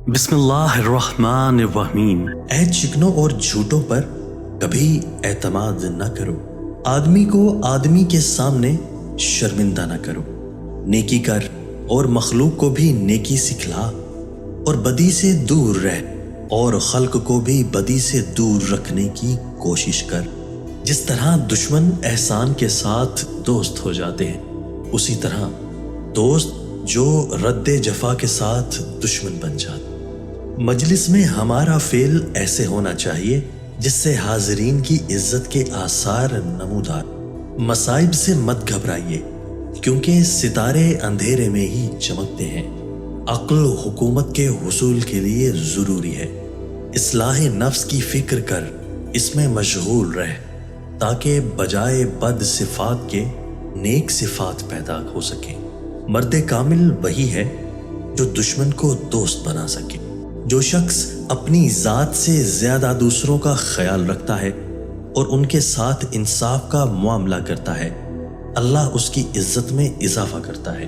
بسم اللہ الرحمن الرحیم۔ عہد شکنوں اور جھوٹوں پر کبھی اعتماد نہ کرو۔ آدمی کو آدمی کے سامنے شرمندہ نہ کرو۔ نیکی کر اور مخلوق کو بھی نیکی سکھلا، اور بدی سے دور رہ اور خلق کو بھی بدی سے دور رکھنے کی کوشش کر۔ جس طرح دشمن احسان کے ساتھ دوست ہو جاتے ہیں، اسی طرح دوست جو رد جفا کے ساتھ دشمن بن جاتے۔ مجلس میں ہمارا فعل ایسے ہونا چاہیے جس سے حاضرین کی عزت کے آثار نمودار۔ مصائب سے مت گھبرائیے، کیونکہ ستارے اندھیرے میں ہی چمکتے ہیں۔ عقل حکومت کے حصول کے لیے ضروری ہے۔ اصلاح نفس کی فکر کر، اس میں مشغول رہ، تاکہ بجائے بد صفات کے نیک صفات پیدا ہو سکیں۔ مرد کامل وہی ہے جو دشمن کو دوست بنا سکے۔ جو شخص اپنی ذات سے زیادہ دوسروں کا خیال رکھتا ہے اور ان کے ساتھ انصاف کا معاملہ کرتا ہے، اللہ اس کی عزت میں اضافہ کرتا ہے۔